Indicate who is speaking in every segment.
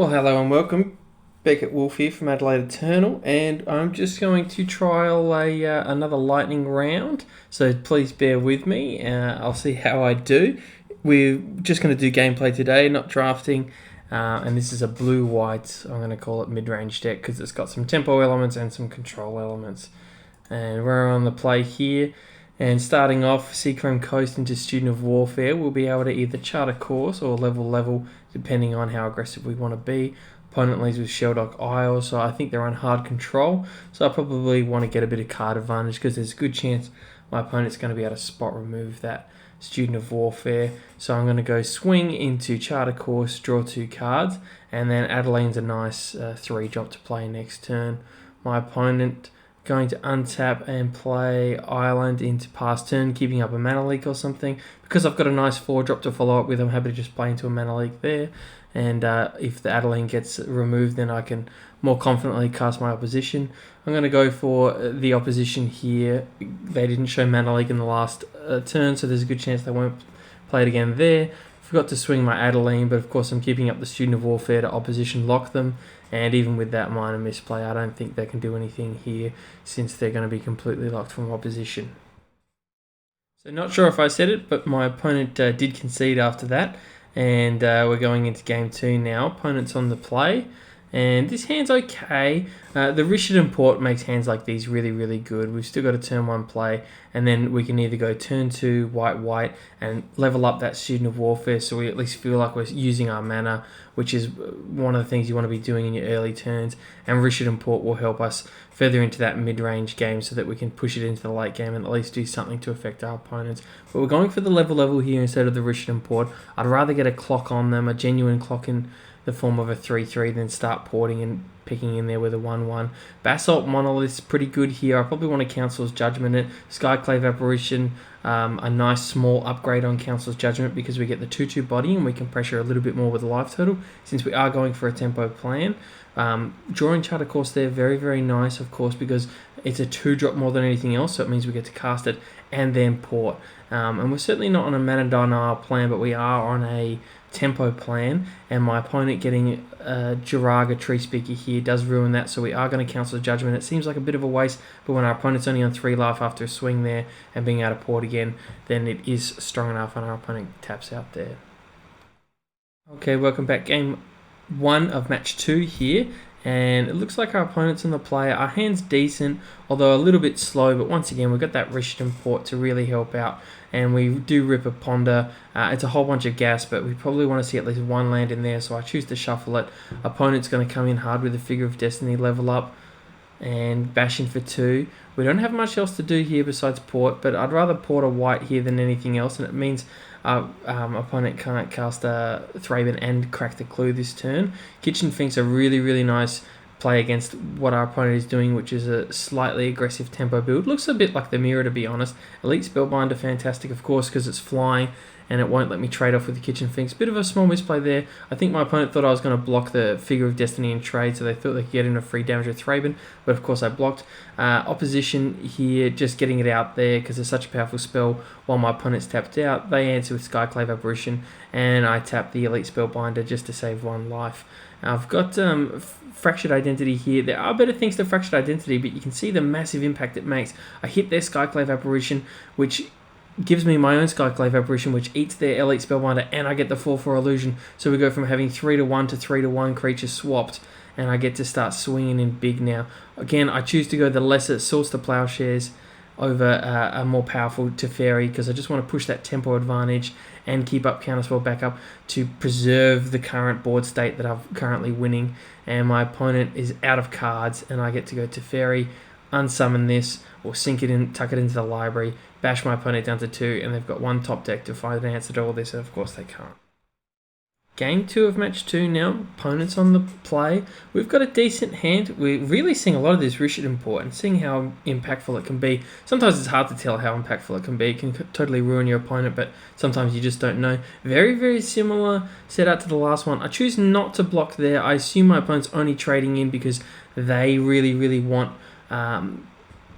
Speaker 1: Well, hello and welcome. Beckett Wolfe here from Adelaide Eternal, and I'm just going to trial another lightning round. So please bear with me. I'll see how I do. We're just going to do gameplay today, not drafting. And this is a blue-white, I'm going to call it mid-range deck because it's got some tempo elements and some control elements. And we're on the play here. And starting off, Seachrome Coast into Student of Warfare, we'll be able to either chart a course or level, depending on how aggressive we want to be. Opponent leads with Sheldock Isle, so I think they're on hard control. So I probably want to get a bit of card advantage because there's a good chance my opponent's going to be able to spot remove that Student of Warfare. So I'm going to go swing into Charter Course, draw 2 cards, and then Adelaide's a nice 3-drop to play next turn. My opponent going to untap and play Island into past turn, keeping up a mana leak or something. Because I've got a nice 4-drop to follow up with, I'm happy to just play into a mana leak there. And if the Adelaide gets removed, then I can more confidently cast my opposition. I'm going to go for the opposition here. They didn't show mana leak in the last turn, so there's a good chance they won't play it again there. Forgot to swing my Adelaide, but of course I'm keeping up the Student of Warfare to opposition lock them. And even with that minor misplay, I don't think they can do anything here since they're going to be completely locked from opposition. So not sure if I said it, but my opponent did concede after that. And we're going into game 2 now. Opponent's on the play. And this hand's okay. The Richardson Port makes hands like these really, really good. We've still got a turn 1 play, and then we can either go turn 2, white, and level up that Student of Warfare so we at least feel like we're using our mana, which is one of the things you want to be doing in your early turns. And Richardson Port will help us further into that mid-range game so that we can push it into the late game and at least do something to affect our opponents. But we're going for the level here instead of the Richardson Port. I'd rather get a clock on them, a genuine clock in the form of a 3-3, then start porting and picking in there with a 1-1. Basalt Monolith's pretty good here. I probably want to Council's Judgment it. Skyclave Apparition, a nice small upgrade on Council's Judgment because we get the 2-2 body and we can pressure a little bit more with the life total since we are going for a tempo plan. Drawing Charter Course there, very, very nice, of course, because it's a 2-drop more than anything else, so it means we get to cast it and then port. And we're certainly not on a mana denial plan, but we are on a tempo plan, and my opponent getting Jiraga Tree Speaker here does ruin that, so we are going to Council Judgment. It seems like a bit of a waste, but when our opponent's only on 3 life after a swing there and being able to port again, then it is strong enough and our opponent taps out there. Okay, welcome back. Game 1 of match 2 here, and it looks like our opponent's on the play. Our hand's decent, although a little bit slow, but once again, we've got that Richardson Port to really help out, and we do rip a Ponder. It's a whole bunch of gas, but we probably want to see at least 1 land in there, so I choose to shuffle it. Opponent's going to come in hard with the Figure of Destiny level up and bash in for 2. We don't have much else to do here besides port, but I'd rather port a white here than anything else, and it means our opponent can't cast a Thraben and crack the clue this turn. Kitchen Fink's a really, really nice play against what our opponent is doing, which is a slightly aggressive tempo build. Looks a bit like the Mirror, to be honest. Elite Spellbinder, fantastic, of course, because it's flying and it won't let me trade off with the Kitchen Finks. Bit of a small misplay there. I think my opponent thought I was going to block the Figure of Destiny and trade, so they thought they could get in a free damage with Thraben, but of course I blocked. Opposition here, just getting it out there because it's such a powerful spell while my opponent's tapped out. They answer with Skyclave Apparition, and I tap the Elite Spellbinder just to save 1 life. I've got Fractured Identity here. There are better things to Fractured Identity, but you can see the massive impact it makes. I hit their Skyclave Apparition, which gives me my own Skyclave Apparition, which eats their Elite Spellbinder, and I get the 4/4 Illusion. So we go from having 3-1 to 3-1 creatures swapped, and I get to start swinging in big now. Again, I choose to go the lesser Swords to Plowshares over a more powerful Teferi because I just want to push that tempo advantage and keep up Counterspell backup to preserve the current board state that I'm currently winning. And my opponent is out of cards, and I get to go Teferi, unsummon this, or sink it in, tuck it into the library, bash my opponent down to 2, and they've got 1 top deck to find an answer to all this, and of course they can't. Game 2 of match 2 now. Opponents on the play. We've got a decent hand. We're really seeing a lot of this Richardson Port and seeing how impactful it can be. Sometimes it's hard to tell how impactful it can be. It can totally ruin your opponent, but sometimes you just don't know. Very, very similar setup to the last one. I choose not to block there. I assume my opponent's only trading in because they really, really want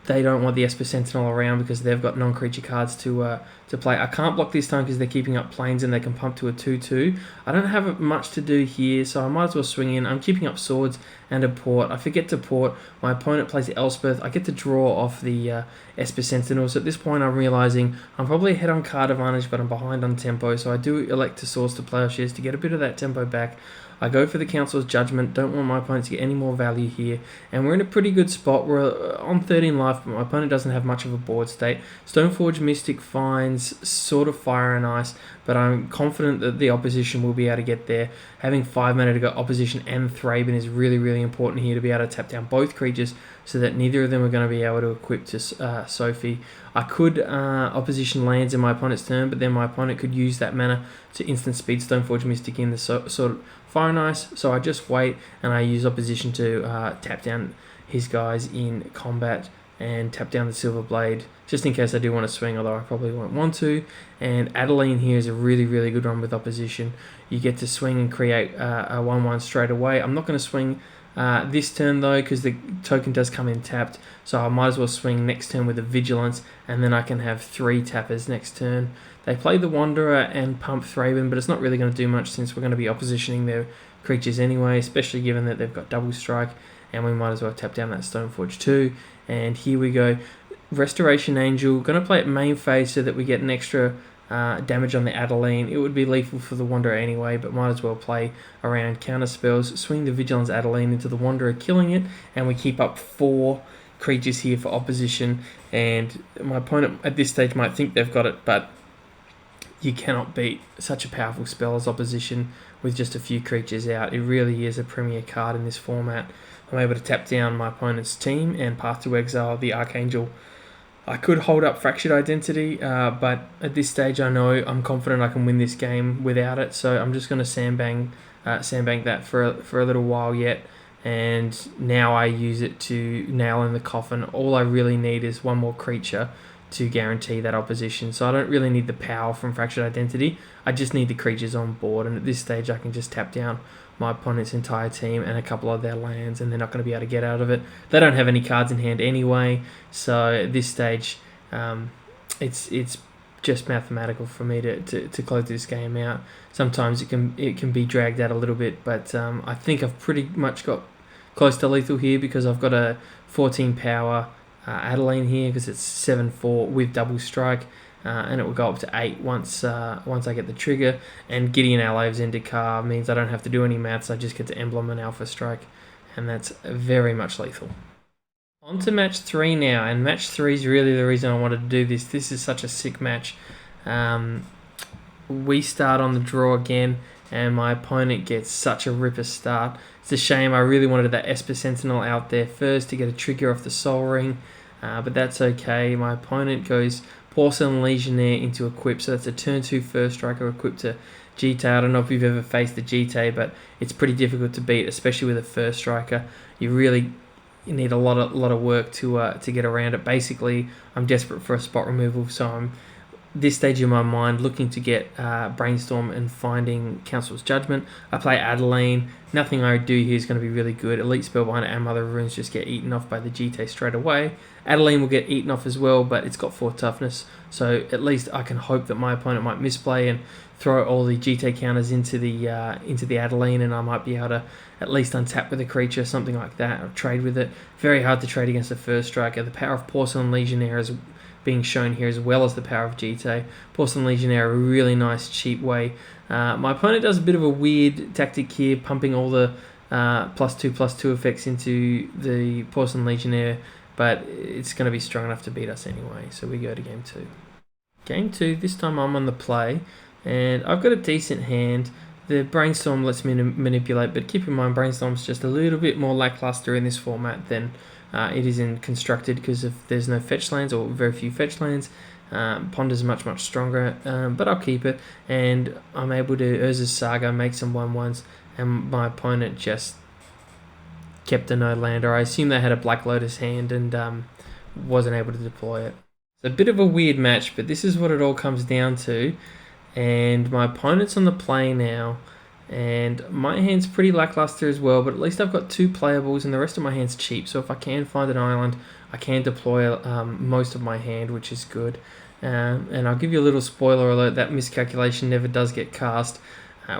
Speaker 1: they don't want the Esper Sentinel around because they've got non-creature cards to play. I can't block this time because they're keeping up planes and they can pump to a 2/2. I don't have much to do here, so I might as well swing in. I'm keeping up swords and a port. I forget to port. My opponent plays Elspeth. I get to draw off the Esper Sentinel. So at this point, I'm realizing I'm probably ahead on card advantage, but I'm behind on tempo. So I do elect to source to Plowshares to get a bit of that tempo back. I go for the Council's Judgment, don't want my opponent to get any more value here, and we're in a pretty good spot. We're on 13 life, but my opponent doesn't have much of a board state. Stoneforge Mystic finds sort of Fire and Ice, but I'm confident that the opposition will be able to get there. Having 5 mana to go opposition and Thraben is really, really important here to be able to tap down both creatures so that neither of them are going to be able to equip to Sophie. I could opposition lands in my opponent's turn, but then my opponent could use that mana to instant speed Stoneforge Mystic in the sort of Fire and Ice, so I just wait and I use opposition to tap down his guys in combat and tap down the Silver Blade just in case I do want to swing, although I probably won't want to. And Adelaide here is a really, really good run with opposition. You get to swing and create a 1/1 straight away. I'm not going to swing this turn though because the token does come in tapped, so I might as well swing next turn with a Vigilance and then I can have 3 tappers next turn. They play the Wanderer and pump Thraben, but it's not really going to do much since we're going to be oppositioning their creatures anyway, especially given that they've got double strike, and we might as well tap down that Stoneforge too. And here we go. Restoration Angel, going to play it main phase so that we get an extra damage on the Adelaide. It would be lethal for the Wanderer anyway, but might as well play around counter spells. Swing the Vigilance Adelaide into the Wanderer, killing it, and we keep up 4 creatures here for opposition. And my opponent at this stage might think they've got it, but you cannot beat such a powerful spell as opposition with just a few creatures out. It really is a premier card in this format. I'm able to tap down my opponent's team and Path to Exile the Archangel. I could hold up Fractured Identity, but at this stage I know I'm confident I can win this game without it, so I'm just going to sandbang that for a little while yet, and now I use it to nail in the coffin. All I really need is one more creature to guarantee that opposition, so I don't really need the power from Fractured Identity. I just need the creatures on board, and at this stage I can just tap down my opponent's entire team and a couple of their lands, and they're not going to be able to get out of it. They don't have any cards in hand anyway, so at this stage it's just mathematical for me to close this game out. Sometimes it can be dragged out a little bit, but I think I've pretty much got close to lethal here because I've got a 14 power Adelaide here because it's 7/4 with double strike, and it will go up to 8 once I get the trigger. And Gideon Allows Zendikar means I don't have to do any maths, I just get to emblem an alpha strike, and that's very much lethal. On to match 3 now, and match 3 is really the reason I wanted to do this. This is such a sick match. We start on the draw again, and my opponent gets such a ripper start. It's a shame, I really wanted that Esper Sentinel out there first to get a trigger off the Soul Ring, but that's okay. My opponent goes Porcelain Legionnaire into equip, so that's a turn 2 first striker equipped to Jite. I don't know if you've ever faced the Jite, but it's pretty difficult to beat, especially with a first striker. You need a lot of work to get around it. Basically, I'm desperate for a spot removal, so I'm this stage in my mind looking to get Brainstorm and finding Council's Judgment. I play Adelaide. Nothing I do here is going to be really good. Elite Spellbinder and Mother of Runes just get eaten off by the Jite straight away. Adelaide will get eaten off as well, but it's got 4 toughness, so at least I can hope that my opponent might misplay and throw all the Jite counters into the Adelaide, and I might be able to at least untap with a creature, something like that, or trade with it. Very hard to trade against the first striker. The power of Porcelain Legionnaire is being shown here as well as the power of Jite. Porcelain Legionnaire, a really nice cheap way. My opponent does a bit of a weird tactic here, pumping all the +2/+2 effects into the Porcelain Legionnaire, but it's going to be strong enough to beat us anyway, so we go to game 2. Game 2, this time I'm on the play, and I've got a decent hand. The Brainstorm lets me manipulate, but keep in mind Brainstorm's just a little bit more lackluster in this format than it is in Constructed because there's no fetch lands or very few fetch lands. Ponder's much stronger, but I'll keep it, and I'm able to Urza's Saga, make some 1/1s, and my opponent just kept a no lander. I assume they had a Black Lotus hand and wasn't able to deploy it. It's a bit of a weird match, but this is what it all comes down to. And my opponent's on the play now, And my hand's pretty lackluster as well, but at least I've got 2 playables and the rest of my hand's cheap. So if I can find an island, I can deploy most of my hand, which is good. And I'll give you a little spoiler alert, that miscalculation never does get cast.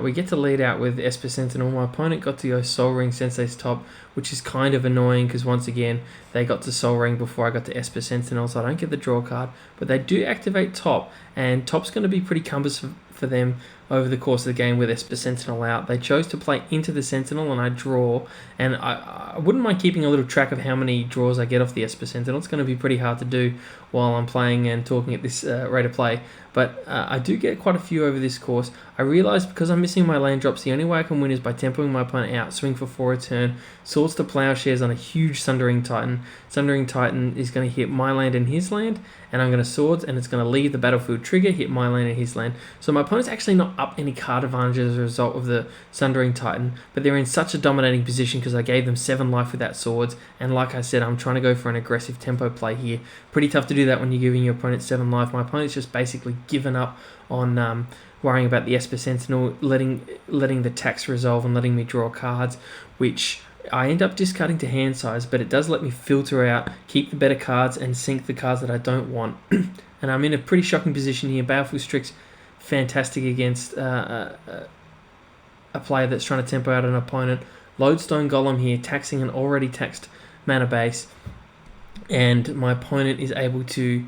Speaker 1: We get to lead out with Esper Sentinel. My opponent got to go Sol Ring Sensei's top, which is kind of annoying because once again, they got to Sol Ring before I got to Esper Sentinel, so I don't get the draw card. But they do activate top, and top's going to be pretty cumbersome for them over the course of the game with Esper Sentinel out. They chose to play into the Sentinel and I draw, and I wouldn't mind keeping a little track of how many draws I get off the Esper Sentinel. It's going to be pretty hard to do while I'm playing and talking at this rate of play, but I do get quite a few over this course. I realise because I'm missing my land drops, the only way I can win is by tempoing my opponent out, swing for 4 a turn, Swords to Plowshares on a huge Sundering Titan. Sundering Titan is going to hit my land and his land, and I'm going to Swords, and it's going to leave the battlefield trigger, hit my land and his land. So my opponent's actually not up any card advantage as a result of the Sundering Titan, but they're in such a dominating position because I gave them 7 life with that Swords, and like I said, I'm trying to go for an aggressive tempo play here. Pretty tough to do that when you're giving your opponent 7 life. My opponent's just basically given up on worrying about the Esper Sentinel, letting the tax resolve and letting me draw cards, which I end up discarding to hand size, but it does let me filter out, keep the better cards, and sink the cards that I don't want. And I'm in a pretty shocking position here. Baleful Strix, fantastic against a player that's trying to tempo out an opponent. Lodestone Golem here, taxing an already taxed mana base, and my opponent is able to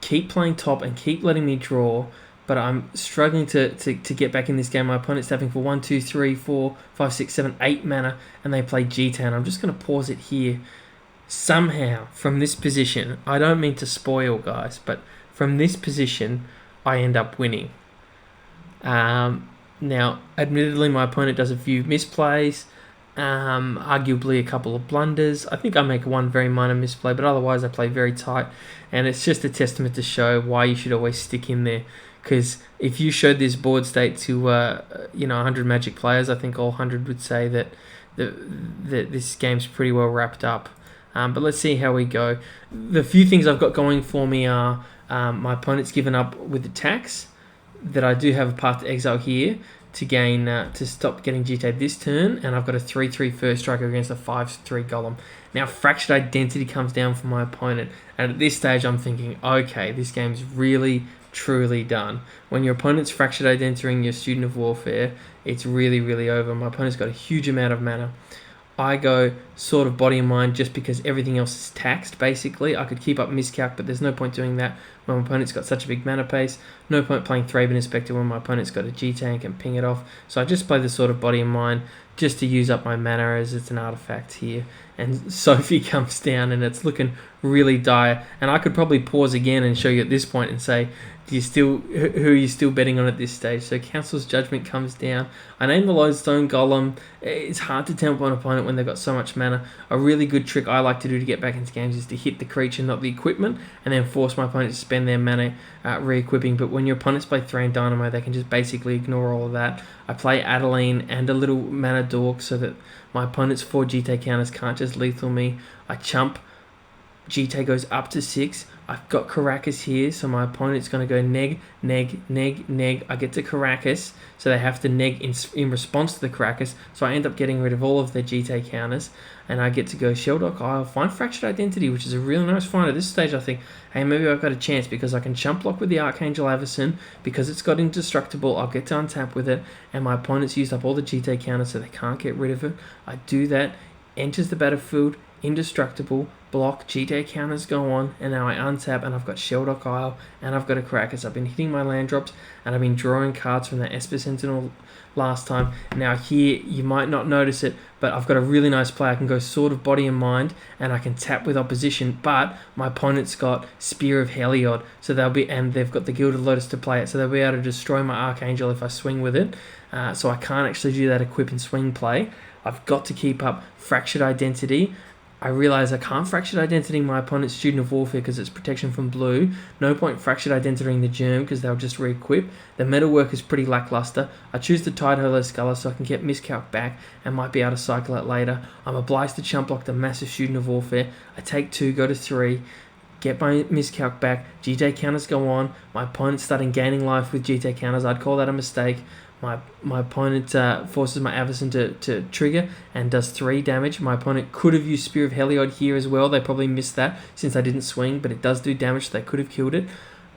Speaker 1: keep playing top and keep letting me draw, but I'm struggling to get back in this game. My opponent's tapping for 1, 2, 3, 4, 5, 6, 7, 8 mana, and they play G10. I'm just going to pause it here. Somehow, from this position, I don't mean to spoil, guys, but from this position, I end up winning. Now, admittedly, my opponent does a few misplays, arguably a couple of blunders. I think I make one very minor misplay, but otherwise I play very tight, and it's just a testament to show why you should always stick in there. Because if you showed this board state to 100 Magic players, I think all 100 would say that this game's pretty well wrapped up. But let's see how we go. The few things I've got going for me are my opponent's given up with the tax, that I do have a path to exile here to gain to stop getting GTA'd this turn, and I've got a 3/3 first striker against a 5/3 golem. Now Fractured Identity comes down for my opponent, and at this stage I'm thinking, okay, this game's really truly done. When your opponent's Fractured Identitying your Student of Warfare, it's really, really over. My opponent's got a huge amount of mana. I go sort of Body and Mind just because everything else is taxed, basically. I could keep up Miscalc, but there's no point doing that when my opponent's got such a big mana pace. No point playing Thraben Inspector when my opponent's got a G-Tank and ping it off. So I just play the sort of Body and Mind just to use up my mana as it's an artifact here. And Sophie comes down and it's looking really dire. And I could probably pause again and show you at this point and say, who are you still betting on at this stage? So Council's Judgment comes down. I name the Lodestone Golem. It's hard to tempo an opponent when they've got so much mana. A really good trick I like to do to get back into games is to hit the creature, not the equipment, and then force my opponent to spend their mana re-equipping. But when your opponents play Thrain Dynamo, they can just basically ignore all of that. I play Adelaide and a little mana dork so that my opponent's 4 GT counters can't just lethal me. I chump. GT goes up to 6. I've got Caracas here, so my opponent's going to go neg, neg, neg, neg. I get to Caracas, so they have to neg in response to the Caracas, so I end up getting rid of all of their GT counters, and I get to go Sheldock Isle, find Fractured Identity, which is a really nice find. At this stage, I think, hey, maybe I've got a chance because I can chump block with the Archangel Avacyn. Because it's got Indestructible, I'll get to untap with it, and my opponent's used up all the GT counters, so they can't get rid of it. I do that, enters the battlefield, Indestructible, block, GT counters go on, and now I untap and I've got Sheldock Isle and I've got a Caracas. I've been hitting my land drops and I've been drawing cards from that Esper Sentinel last time. Now here, you might not notice it, but I've got a really nice play. I can go sort of Body and Mind and I can tap with opposition, but my opponent's got Spear of Heliod, so they've got the Gilded Lotus to play it, so they'll be able to destroy my Archangel if I swing with it. So I can't actually do that equip and swing play. I've got to keep up Fractured Identity. I realise I can't Fractured Identity my opponent's Student of Warfare because it's protection from blue. No point Fractured Identitying the Germ because they'll just re-equip. The metalwork is pretty lackluster. I choose the Tide Hurler Sculler so I can get Miscalc back and might be able to cycle it later. I'm obliged to chump block the massive Student of Warfare. I take 2, go to 3. Get my Miscalc back. GT counters go on. My opponent's starting gaining life with GT counters. I'd call that a mistake. My opponent forces my Avacyn to trigger and does 3 damage. My opponent could have used Spear of Heliod here as well. They probably missed that since I didn't swing, but it does do damage, so they could have killed it.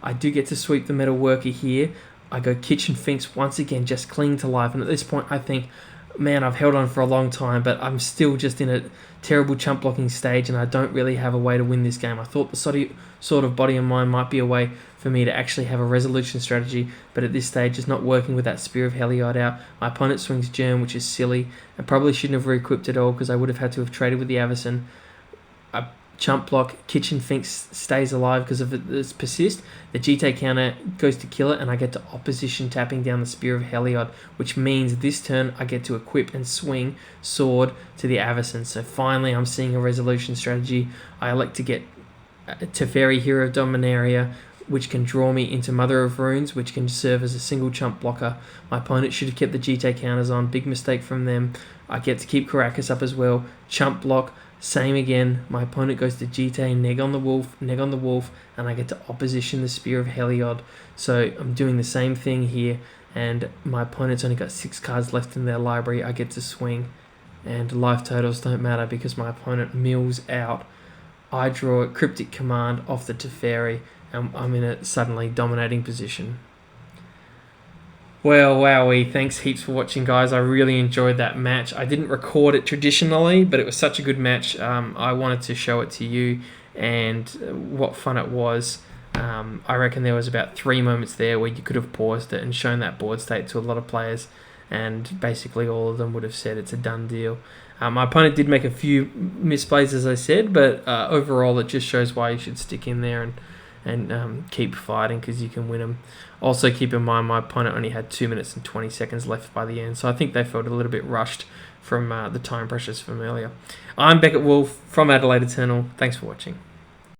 Speaker 1: I do get to sweep the Metal Worker here. I go Kitchen Finks once again, just clinging to life. And at this point, I think, man, I've held on for a long time, but I'm still just in a terrible chump blocking stage, and I don't really have a way to win this game. I thought the sort of body of mine might be a way for me to actually have a resolution strategy, but at this stage it's not working with that Spear of Heliod out. My opponent swings Germ, which is silly. I probably shouldn't have re-equipped at all because I would have had to have traded with the Avacyn. I chump block, Kitchen Finks stays alive because of its persist. The GT counter goes to kill it, and I get to opposition tapping down the Spear of Heliod, which means this turn I get to equip and swing Sword to the Avacyn. So finally I'm seeing a resolution strategy. I elect to get Teferi, Hero of Dominaria, which can draw me into Mother of Runes, which can serve as a single chump blocker. My opponent should have kept the GT counters on. Big mistake from them. I get to keep Karakas up as well. Chump block. Same again. My opponent goes to GT, neg on the wolf, and I get to opposition the Spear of Heliod. So I'm doing the same thing here, and my opponent's only got 6 cards left in their library. I get to swing, and life totals don't matter because my opponent mills out. I draw a Cryptic Command off the Teferi, and I'm in a suddenly dominating position. Well, wowee, thanks heaps for watching, guys. I really enjoyed that match. I didn't record it traditionally, but it was such a good match. I wanted to show it to you, and what fun it was. I reckon there was about 3 moments there where you could have paused it and shown that board state to a lot of players, and basically all of them would have said it's a done deal. My opponent did make a few misplays, as I said, but overall it just shows why you should stick in there and keep fighting, because you can win them. Also, keep in mind my opponent only had 2 minutes and 20 seconds left by the end, so I think they felt a little bit rushed from the time pressures from earlier. I'm Beckett Wolfe from Adelaide Eternal. Thanks for watching.